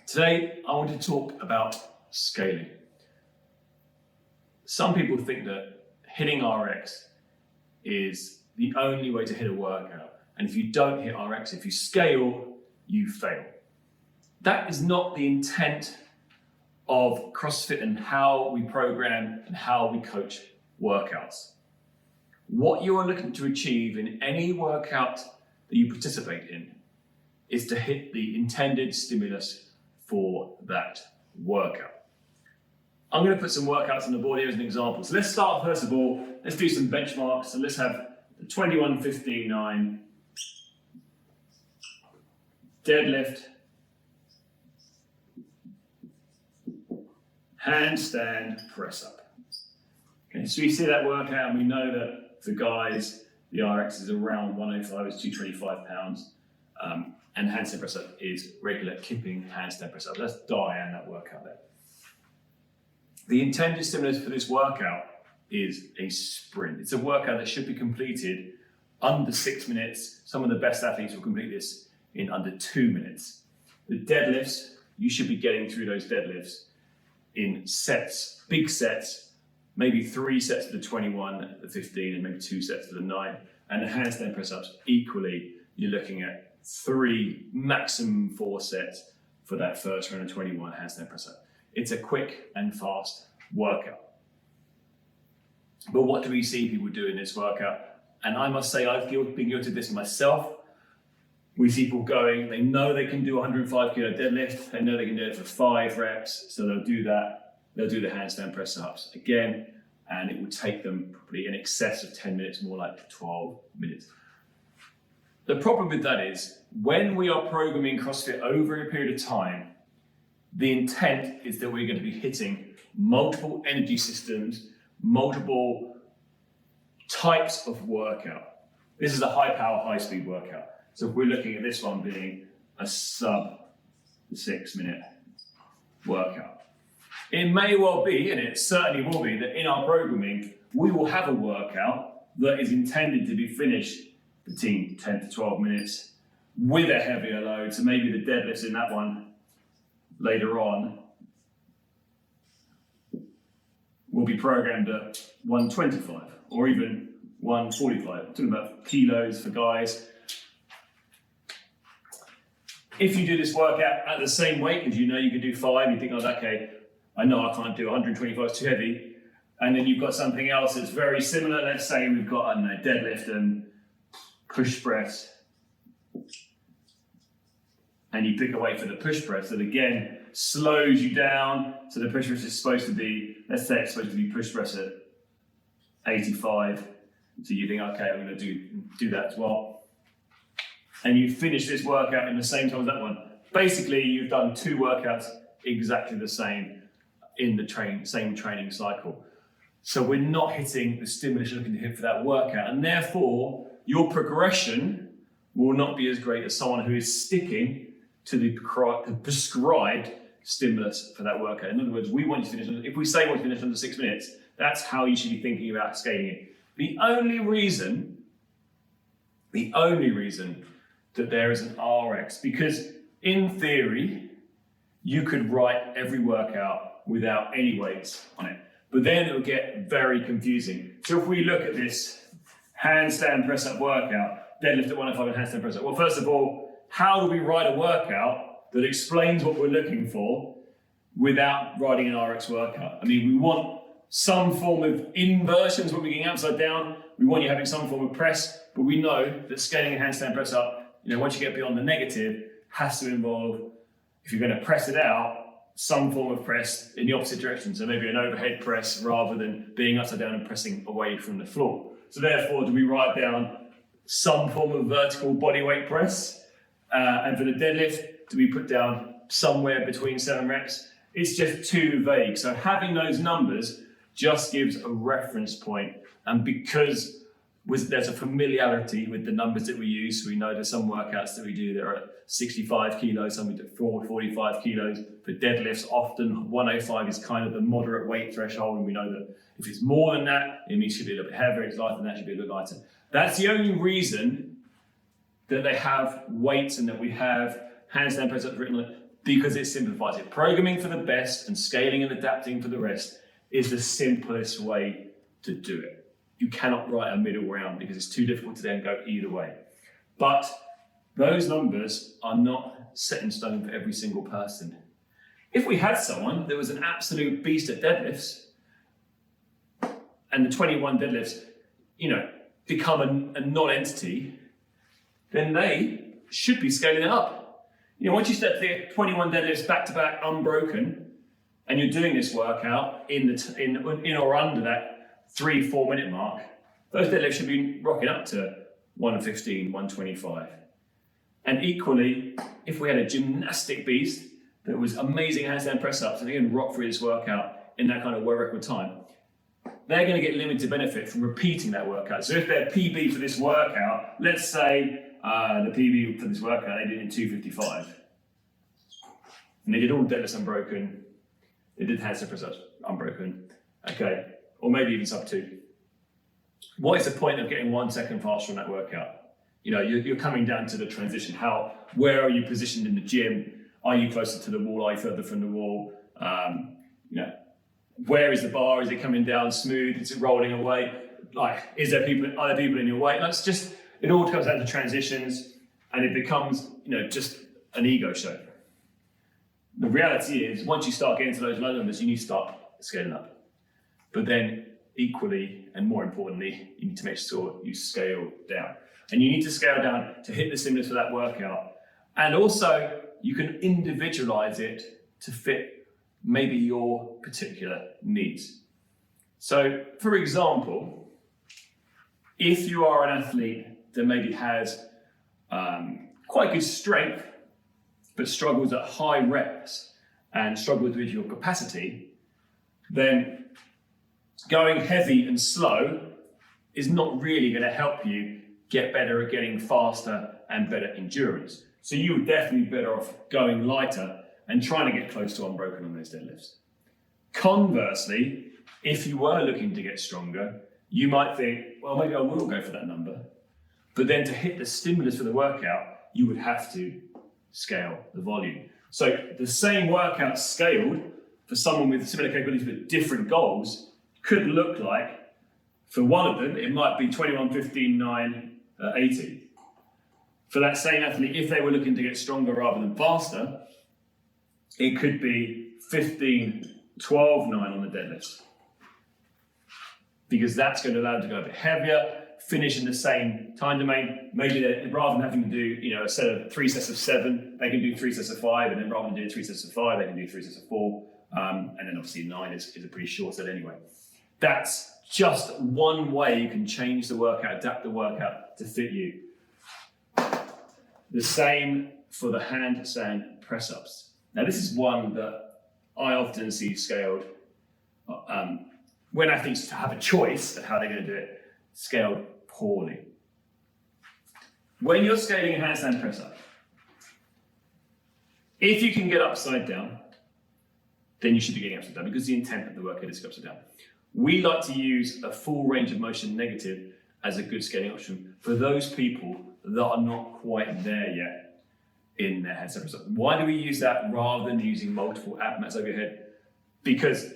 Today, I want to talk about scaling. Some people think that hitting RX is the only way to hit a workout. And if you don't hit RX, if you scale, you fail. That is not the intent of CrossFit and how we program and how we coach workouts. What you are looking to achieve in any workout that you participate in is to hit the intended stimulus for that workout. I'm going to put some workouts on the board here as an example. So let's start first of all, let's do some benchmarks. So let's have the 21-15-9 deadlift, handstand press up. Okay, so we see that workout and we know that for guys, the RX is around 105, it's 225 pounds. And handstand press up is regular kipping handstand press up. Let's dial that workout there. The intended stimulus for this workout is a sprint. It's a workout that should be completed under 6 minutes. Some of the best athletes will complete this in under 2 minutes. The deadlifts, you should be getting through those deadlifts in sets, big sets, maybe 3 sets for the 21, the 15, and maybe 2 sets for the 9. And the handstand press ups, equally, you're looking at 3, maximum 4 sets for that first round of 21 handstand press up. It's a quick and fast workout. But what do we see people do in this workout? And I must say, I've been guilty of this myself. We see people going, they know they can do 105 kilo deadlift, they know they can do it for 5 reps, so they'll do that. They'll do the handstand press ups again, and it will take them probably in excess of 10 minutes, more like 12 minutes. The problem with that is, when we are programming CrossFit over a period of time, the intent is that we're going to be hitting multiple energy systems, multiple types of workout. This is a high power, high speed workout. So if we're looking at this one being a sub 6 minute workout, it may well be, and it certainly will be, that in our programming, we will have a workout that is intended to be finished between 10 to 12 minutes with a heavier load. So maybe the deadlifts in that one later on will be programmed at 125 or even 145. I'm talking about kilos for guys. If you do this workout at the same weight, because you know you can do 5, you think, oh, okay, I know I can't do 125, it's too heavy. And then you've got something else that's very similar. Let's say we've got, I don't know, deadlift and push press. And you pick a weight for the push press that again slows you down. So the push press is supposed to be, let's say it's supposed to be push press at 85. So you think, okay, I'm going to do that as well. And you finish this workout in the same time as that one. Basically, you've done 2 workouts exactly the same in the same training cycle. So we're not hitting the stimulus you're looking to hit for that workout. And therefore, your progression will not be as great as someone who is sticking to the prescribed stimulus for that workout. In other words, we want you to finish, if we say we want to finish under 6 minutes, that's how you should be thinking about scaling it. The only reason that there is an RX, because in theory, you could write every workout without any weights on it, but then it will get very confusing. So if we look at this handstand press up workout, deadlift at 105 and handstand press up. Well, first of all, how do we write a workout that explains what we're looking for without writing an RX workout? I mean, we want some form of inversions when we're getting upside down. We want you having some form of press, but we know that scaling a handstand press up, once you get beyond the negative, has to involve, if you're going to press it out, some form of press in the opposite direction. So maybe an overhead press rather than being upside down and pressing away from the floor. So therefore, do we write down some form of vertical body weight press? And for the deadlift, do we put down somewhere between 7 reps? It's just too vague. So having those numbers just gives a reference point. And because there's a familiarity with the numbers that we use, so we know there's some workouts that we do that are at 65 kilos, some we do 45 kilos. For deadlifts, often 105 is kind of the moderate weight threshold, and we know that if it's more than that, it means it should be a little bit heavier. If it's lighter than that, it should be a little lighter. That's the only reason that they have weights and that we have handstand press ups written on it. because it simplifies it. Programming for the best and scaling and adapting for the rest is the simplest way to do it. You cannot write a middle ground because it's too difficult to then go either way. But those numbers are not set in stone for every single person. If we had someone that was an absolute beast at deadlifts, and the 21 deadlifts, become a non-entity, then they should be scaling it up. Once you step to 21 deadlifts back to back, unbroken, and you're doing this workout in or under that 3-4 minute mark, those deadlifts should be rocking up to 115, 125. And equally, if we had a gymnastic beast that was amazing handstand press ups and they can rock through this workout in that kind of world record time, they're going to get limited benefit from repeating that workout. So if their PB for this workout, let's say the PB for this workout, they did in 255. And they did all deadlifts unbroken. They did handstand press ups unbroken. Okay, or maybe even sub 2. What is the point of getting 1 second faster on that workout? You're coming down to the transition. Where are you positioned in the gym? Are you closer to the wall? Are you further from the wall? Where is the bar? Is it coming down smooth? Is it rolling away? Are there people in your way? It all comes down to transitions, and it becomes, just an ego show. The reality is, once you start getting to those low numbers, you need to start scaling up. But then, equally and more importantly, you need to make sure you scale down. And you need to scale down to hit the stimulus for that workout. And also, you can individualize it to fit maybe your particular needs. So, for example, if you are an athlete that maybe has quite good strength, but struggles at high reps and struggles with your capacity, then going heavy and slow is not really going to help you get better at getting faster and better endurance. So you would definitely be better off going lighter and trying to get close to unbroken on those deadlifts. Conversely, if you were looking to get stronger, you might think, well, maybe I will go for that number. But then to hit the stimulus for the workout, you would have to scale the volume. So the same workout scaled for someone with similar capabilities but different goals could look like, for one of them, it might be 21, 15, 9, 80. For that same athlete, if they were looking to get stronger rather than faster, it could be 15, 12, 9 on the deadlifts. Because that's going to allow them to go a bit heavier, finish in the same time domain. Maybe rather than having to do a set of 3 sets of 7, they can do 3 sets of 5, and then rather than doing 3 sets of 5, they can do 3 sets of 4. And then obviously 9 is a pretty short set anyway. That's just one way you can change the workout, adapt the workout to fit you. The same for the handstand press-ups. Now this is one that I often see scaled when athletes have a choice of how they're going to do it, scaled poorly. When you're scaling a handstand press-up, if you can get upside down, then you should be getting upside down because the intent of the workout is to go upside down. We like to use a full range of motion negative as a good scaling option for those people that are not quite there yet in their handstand press-up. Why do we use that rather than using multiple ab mats over your head? Because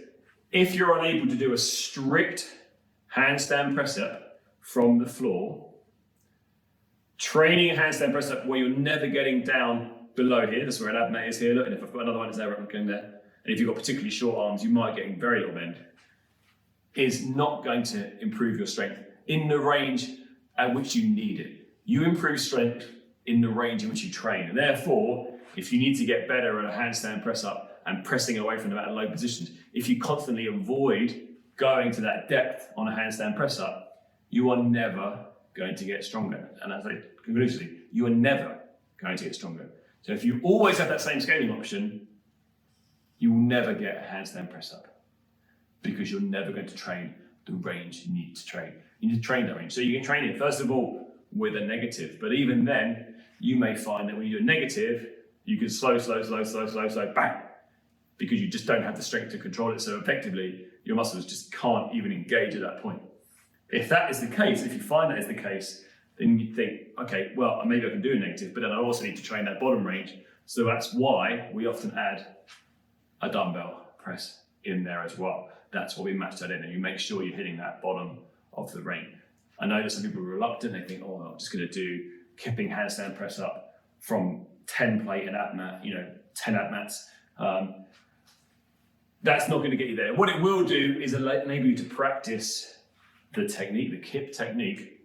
if you're unable to do a strict handstand press-up from the floor, training a handstand press-up where you're never getting down below here, that's where an ab mat is here, look, and if I've got another one, it's there, I'm going there. And if you've got particularly short arms, you might get very little bend, is not going to improve your strength in the range at which you need it. You improve strength in the range in which you train. And therefore, if you need to get better at a handstand press up and pressing away from the mat at low positions, if you constantly avoid going to that depth on a handstand press up, you are never going to get stronger. And as I say conclusively, you are never going to get stronger. So if you always have that same scaling option, you will never get a handstand press up because you're never going to train the range you need to train. You need to train that range. So you can train it, first of all, with a negative. But even then, you may find that when you do a negative, you can slow, bang, because you just don't have the strength to control it. So effectively, your muscles just can't even engage at that point. If that is the case, if you find that is the case, then you think, okay, well, maybe I can do a negative, but then I also need to train that bottom range So that's why we often add a dumbbell press in there as well. That's what we match that in, and you make sure you're hitting that bottom of the ring. I know that some people are reluctant, they think, oh, I'm just gonna do kipping handstand press up from 10 plate and ab mat, 10 ab mats. That's not gonna get you there. What it will do is enable you to practice the technique, the kip technique,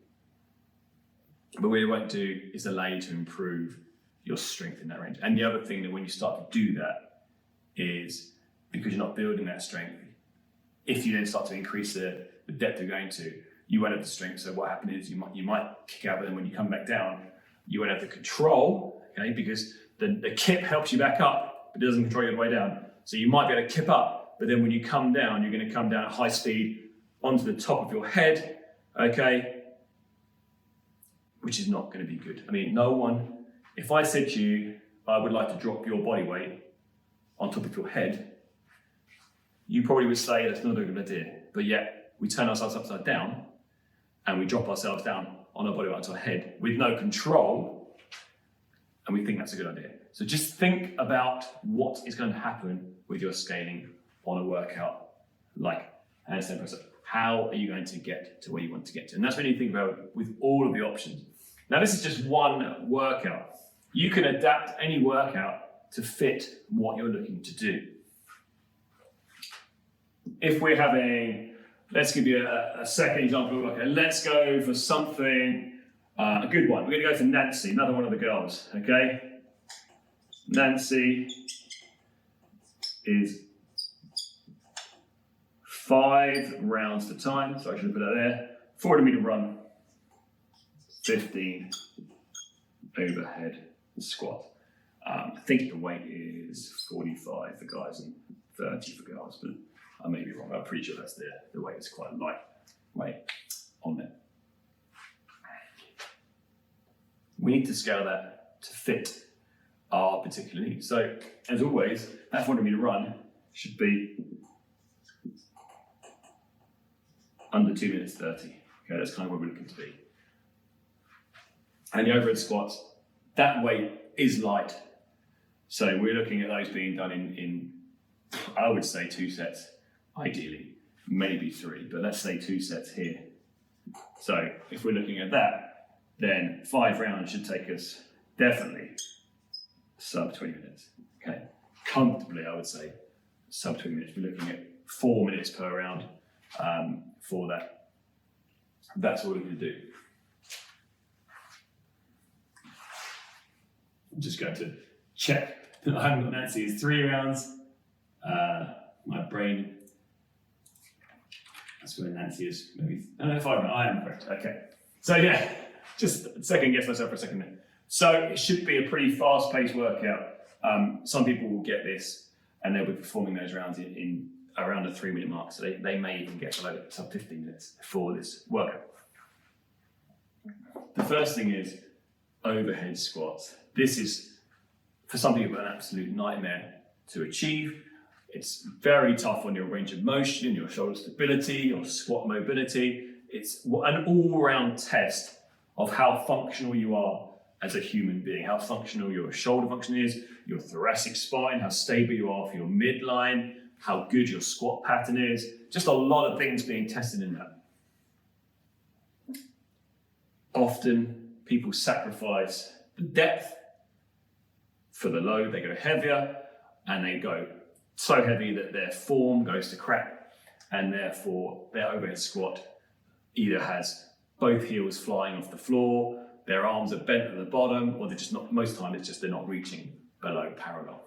but what it won't do is allow you to improve your strength in that range. And the other thing that when you start to do that is, because you're not building that strength, if you then start to increase the depth you're going to, you won't have the strength. So what happens is you might kick out, but then when you come back down, you won't have the control, okay? Because the kip helps you back up, but it doesn't control you all the way down. So you might be able to kip up, but then when you come down, you're gonna come down at high speed onto the top of your head, okay? Which is not gonna be good. I mean, no one, if I said to you, I would like to drop your body weight on top of your head, you probably would say that's not a good idea. But yet, we turn ourselves upside down and we drop ourselves down on our body weight onto our head with no control, and we think that's a good idea. So just think about what is going to happen with your scaling on a workout like handstand press up. How are you going to get to where you want to get to? And that's when you think about with all of the options. Now, this is just one workout. You can adapt any workout to fit what you're looking to do. If we're having, let's give you a second example. Okay, let's go for something, a good one. We're going to go for Nancy, another one of the girls, okay? Nancy is 5 rounds to time, so I should put that there. 40-meter run, 15 overhead squat. I think the weight is 45 for guys and 30 for girls, but I may be wrong. I'm pretty sure that's the weight is quite light weight on there. We need to scale that to fit our particular needs. So, as always, that 40-meter run should be under 2 minutes 30. Okay, that's kind of where we're looking to be. And the overhead squats, that weight is light. So we're looking at those being done in I would say 2 sets, ideally, maybe 3, but let's say 2 sets here. So if we're looking at that, then 5 rounds should take us definitely sub 20 minutes, okay? Comfortably, I would say sub 20 minutes. We're looking at 4 minutes per round for that. That's what we're going to do. I'm just going to check that I haven't got Nancy's 3 rounds. My brain, that's where Nancy is, maybe, 5 rounds, I am correct, okay. So yeah, just second guess myself for a second there. So it should be a pretty fast-paced workout. Some people will get this and they'll be performing those rounds in around the 3-minute mark, so they may even get below sub 15 minutes for this workout. The first thing is overhead squats. This is, for some people, an absolute nightmare to achieve. It's very tough on your range of motion, your shoulder stability, your squat mobility. It's an all-round test of how functional you are as a human being, how functional your shoulder function is, your thoracic spine, how stable you are for your midline, how good your squat pattern is. Just a lot of things being tested in that. Often people sacrifice the depth for the load. They go heavier and they go so heavy that their form goes to crap, and therefore their overhead squat either has both heels flying off the floor, their arms are bent at the bottom, or they're just not, most of the time it's just they're not reaching below parallel.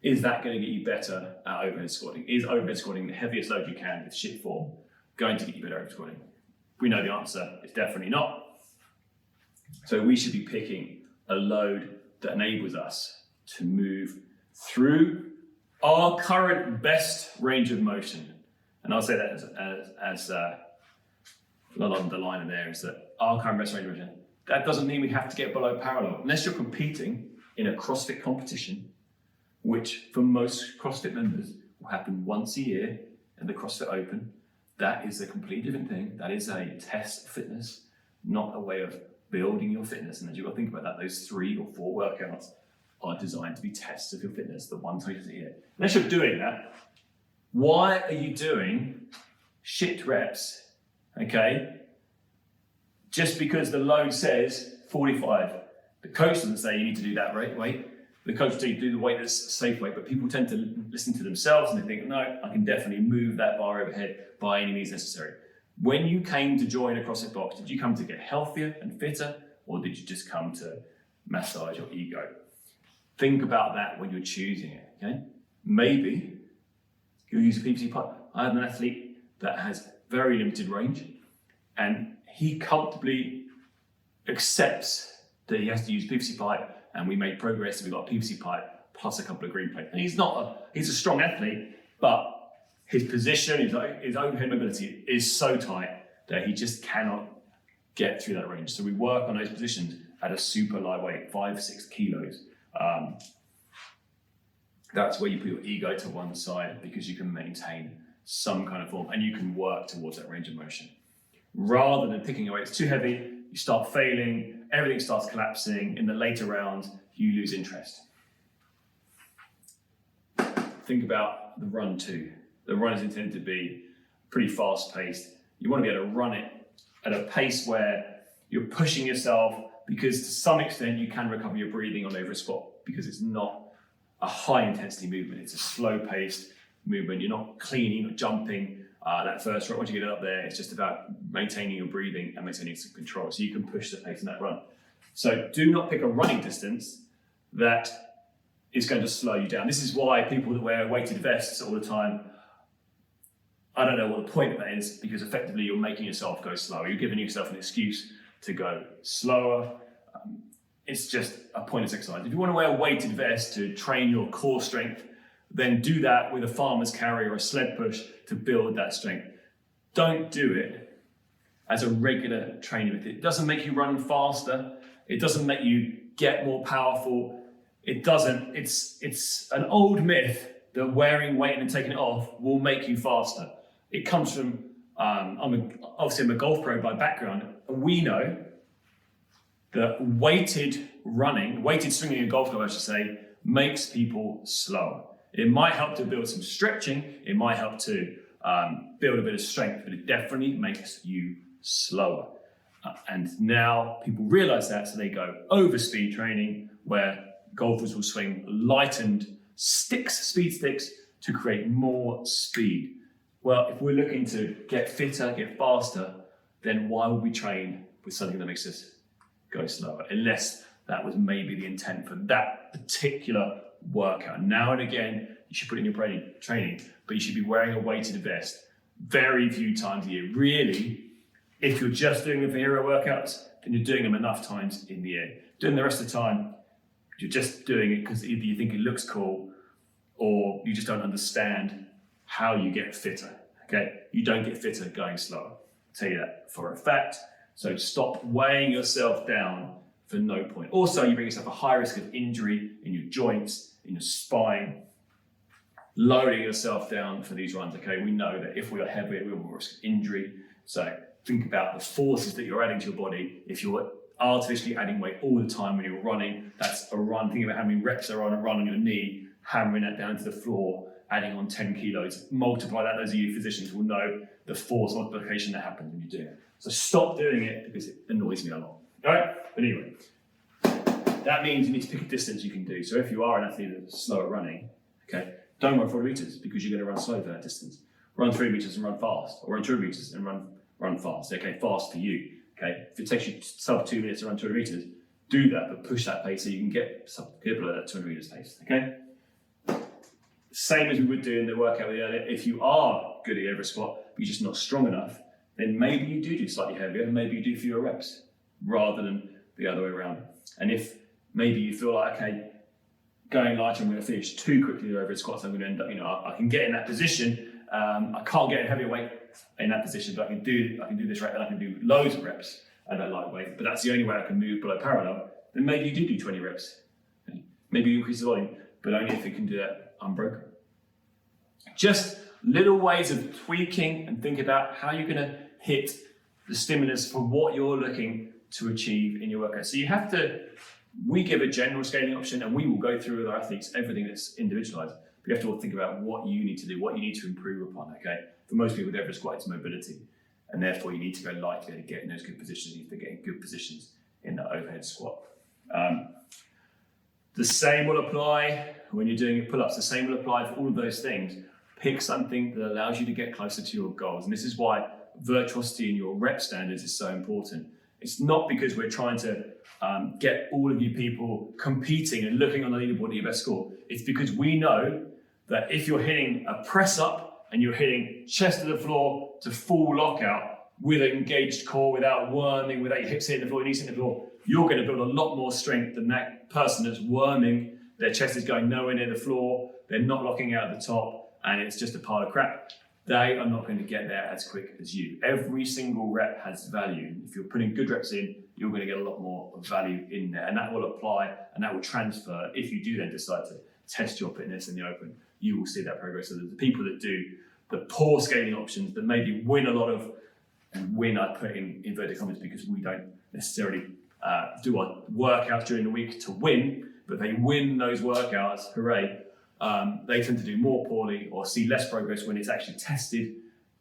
Is that going to get you better at overhead squatting? Is overhead squatting the heaviest load you can with shit form going to get you better at overhead squatting? We know the answer is definitely not. So we should be picking a load that enables us to move through our current best range of motion. And I'll say that as along the line there is that our current best range of motion. That doesn't mean we have to get below parallel. Unless you're competing in a CrossFit competition, which for most CrossFit members will happen once a year in the CrossFit Open. That is a completely different thing. That is a test of fitness, not a way of building your fitness. And as you've got to think about that, those 3 or 4 workouts are designed to be tests of your fitness, the one time a year. Unless you're doing that, why are you doing shit reps, okay? Just because the load says 45. The coach doesn't say you need to do that weight. The coach tells you to do the weight that's a safe weight, but people tend to listen to themselves and they think, no, I can definitely move that bar overhead by any means necessary. When you came to join a CrossFit box, did you come to get healthier and fitter, or did you just come to massage your ego? Think about that when you're choosing it, okay? Maybe you'll use a PVC pipe. I have an athlete that has very limited range, and he comfortably accepts that he has to use PVC pipe, and we made progress. We've got a PVC pipe plus a couple of green plates. And he's a strong athlete, but his position, his overhead mobility is so tight that he just cannot get through that range. So we work on those positions at a super lightweight, 5-6 kilos. That's where you put your ego to one side, because you can maintain some kind of form and you can work towards that range of motion. Rather than picking away, it's too heavy, you start failing, everything starts collapsing. In the later rounds, you lose interest. Think about the run too. The run is intended to be pretty fast paced. You want to be able to run it at a pace where you're pushing yourself, because to some extent you can recover your breathing on over a squat, because it's not a high intensity movement. It's a slow paced movement. You're not cleaning, you're not jumping. That first run, once you get up there, it's just about maintaining your breathing and maintaining some control. So you can push the pace in that run. So do not pick a running distance that is going to slow you down. This is why people that wear weighted vests all the time, I don't know what the point of that is, because effectively you're making yourself go slower. You're giving yourself an excuse to go slower. It's just a pointless exercise. If you want to wear a weighted vest to train your core strength, then do that with a farmer's carry or a sled push to build that strength. Don't do it as a regular training method. It doesn't make you run faster. It doesn't make you get more powerful. It doesn't. It's an old myth that wearing weight and taking it off will make you faster. It comes from, I'm a golf pro by background, and we know that weighted swinging a golf club, I should say, makes people slower. It might help to build some stretching, it might help to build a bit of strength, but it definitely makes you slower. And now people realize that, so they go over speed training, where golfers will swing lightened speed sticks to create more speed. Well, if we're looking to get fitter, get faster, then why would we train with something that makes us go slower? Unless that was maybe the intent for that particular workout. Now and again, you should put it in your training, but you should be wearing a weighted vest very few times a year. Really, if you're just doing the hero workouts, then you're doing them enough times in the year. Doing the rest of the time, you're just doing it because either you think it looks cool or you just don't understand how you get fitter, okay? You don't get fitter going slower. I'll tell you that for a fact. So stop weighing yourself down for no point. Also, you bring yourself a high risk of injury in your joints, in your spine, lowering yourself down for these runs, okay? We know that if we are heavier, we're more risk of injury. So think about the forces that you're adding to your body. If you're artificially adding weight all the time when you're running, that's a run. Think about how many reps are on a run on your knee, hammering that down to the floor, adding on 10 kilos. Multiply that. Those of you physicians will know the force multiplication that happens when you do it. So stop doing it because it annoys me a lot. All right? But anyway, that means you need to pick a distance you can do. So if you are an athlete that's slow at running, okay, don't run 40 meters because you're going to run slow for that distance. Run 3 meters and run fast, or run 2 meters and run fast. Okay, fast for you. Okay, if it takes you sub 2 minutes to run 200 meters, do that, but push that pace so you can get below that 200 meters pace. Okay. Same as we would do in the workout earlier. If you are good at over squat, but you're just not strong enough, then maybe you do slightly heavier, and maybe you do fewer reps rather than the other way around. And if maybe you feel like, okay, going large, I'm going to finish too quickly over squats, I'm going to end up, I can get in that position. I can't get a heavy weight in that position, but I can do this rep, and I can do loads of reps at that lightweight. But that's the only way I can move below parallel. Then maybe you do 20 reps. Okay? Maybe you increase the volume, but only if you can do that unbroken. Just little ways of tweaking and think about how you're going to hit the stimulus for what you're looking to achieve in your workout. So you have to, we give a general scaling option, and we will go through with our athletes everything that's individualized. But you have to think about what you need to do, what you need to improve upon, okay? For most people, the overhead squat, it's mobility. And therefore you need to go light to get in those good positions. You need to get in good positions in the overhead squat. The same will apply when you're doing your pull-ups. The same will apply for all of those things. Pick something that allows you to get closer to your goals. And this is why virtuosity in your rep standards is so important. It's not because we're trying to get all of you people competing and looking on the leaderboard at your best score. It's because we know that if you're hitting a press up and you're hitting chest to the floor to full lockout with an engaged core, without worming, without your hips hitting the floor, your knees hitting the floor, you're going to build a lot more strength than that person that's worming. Their chest is going nowhere near the floor, they're not locking out at the top, and it's just a pile of crap. They are not going to get there as quick as you. Every single rep has value. If you're putting good reps in, you're going to get a lot more value in there, and that will apply and that will transfer. If you do then decide to test your fitness in the open, you will see that progress. So the people that do the poor scaling options that maybe win a lot of, and win I put in inverted commas because we don't necessarily do our workouts during the week to win, but they win those workouts, hooray. They tend to do more poorly or see less progress when it's actually tested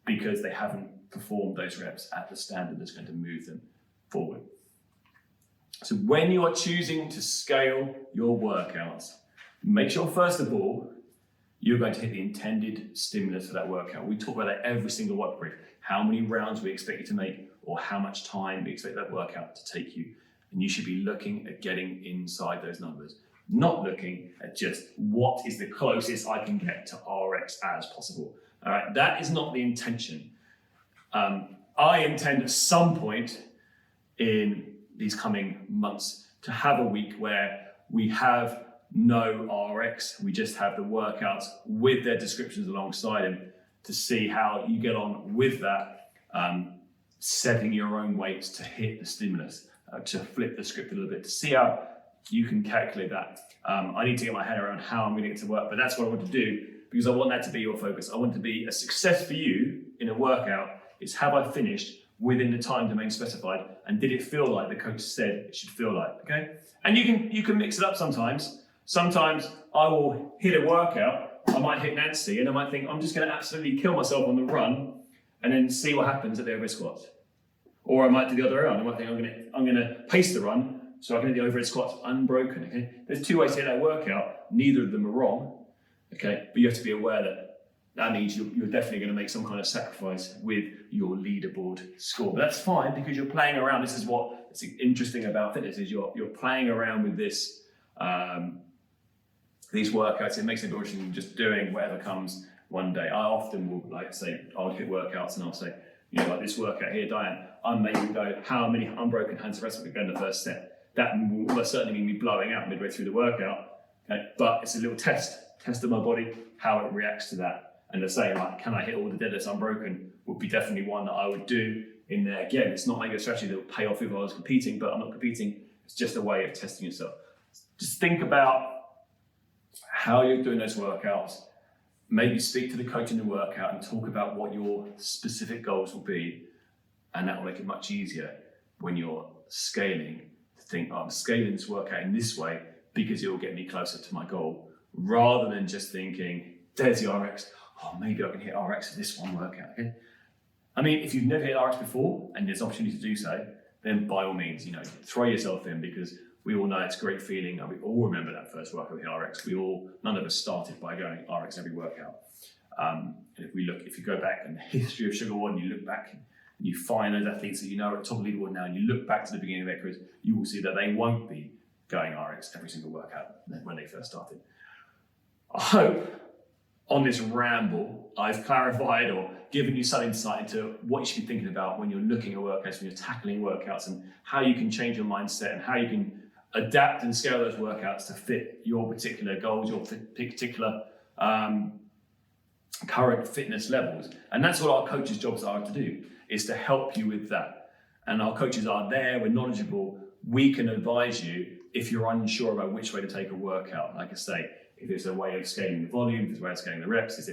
because they haven't performed those reps at the standard that's going to move them forward. So when you are choosing to scale your workouts, make sure first of all, you're going to hit the intended stimulus for that workout. We talk about that every single work brief, how many rounds we expect you to make or how much time we expect that workout to take you. And you should be looking at getting inside those numbers, not looking at just what is the closest I can get to RX as possible. All right, that is not the intention. I intend at some point in these coming months to have a week where we have no RX, we just have the workouts with their descriptions alongside them to see how you get on with that, setting your own weights to hit the stimulus, to flip the script a little bit, to see how you can calculate that. I need to get my head around how I'm going to get to work, but that's what I want to do because I want that to be your focus. I want to be a success for you in a workout is have I finished within the time domain specified, and did it feel like the coach said it should feel like, okay? And you can mix it up sometimes. Sometimes I will hit a workout, I might hit Nancy, and I might think I'm just going to absolutely kill myself on the run and then see what happens at the overhead squats. Or I might do the other way around. I might think I'm going to pace the run so I can hit the overhead squats unbroken, okay? There's two ways to hit that workout. Neither of them are wrong, okay? But you have to be aware that means you're definitely going to make some kind of sacrifice with your leaderboard score. But that's fine because you're playing around. This is what's interesting about fitness is you're playing around with this, these workouts. It makes it interesting than just doing whatever comes one day. I often will I'll hit workouts and I'll say, like this workout here, Diane, I maybe go how many unbroken hands rest we go in the first set. That will certainly mean me blowing out midway through the workout, okay? But it's a little test of my body, how it reacts to that. And to say, like, can I hit all the deadlifts unbroken would be definitely one that I would do in there. Again, it's not maybe a strategy that would pay off if I was competing, but I'm not competing. It's just a way of testing yourself. Just think about how you're doing those workouts. Maybe speak to the coach in the workout and talk about what your specific goals will be. And that will make it much easier when you're scaling to think, I'm scaling this workout in this way because it will get me closer to my goal, rather than just thinking, there's the RX. Oh, maybe I can hit RX for this one workout. Okay? I mean, if you've never hit RX before and there's an opportunity to do so, then by all means, throw yourself in, because we all know it's a great feeling. And we all remember that first workout with RX. None of us started by going RX every workout. And if you go back in the history of Sugar One, you look back and you find those athletes that are at top leaderboard now, and you look back to the beginning of their careers, you will see that they won't be going RX every single workout when they first started. I hope on this ramble, I've clarified or given you some insight into what you should be thinking about when you're looking at workouts, when you're tackling workouts, and how you can change your mindset and how you can adapt and scale those workouts to fit your particular goals, your particular current fitness levels. And that's what our coaches' jobs are to do, is to help you with that. And our coaches are there, we're knowledgeable, we can advise you if you're unsure about which way to take a workout. Like I say, if it's a way of scaling the volume, if it's a way of scaling the reps,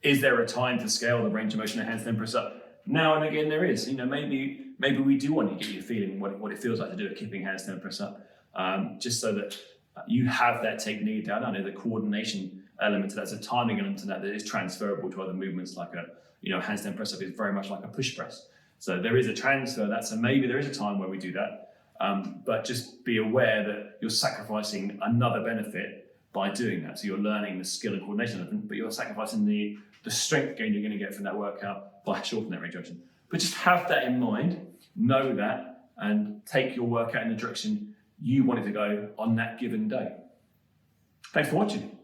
is there a time to scale the range of motion of handstand press up? Now and again there is. Maybe maybe we do want to get you feeling what it feels like to do a kipping handstand press up, just so that you have that technique down. I know the coordination element to that, there's a timing element to that is transferable to other movements, like a handstand press up is very much like a push press. So there is a transfer, so maybe there is a time where we do that, but just be aware that you're sacrificing another benefit by doing that. So you're learning the skill and coordination element, but you're sacrificing the strength gain you're going to get from that workout by shortening that range of motion. But just have that in mind, know that, and take your workout in the direction you want it to go on that given day. Thanks for watching.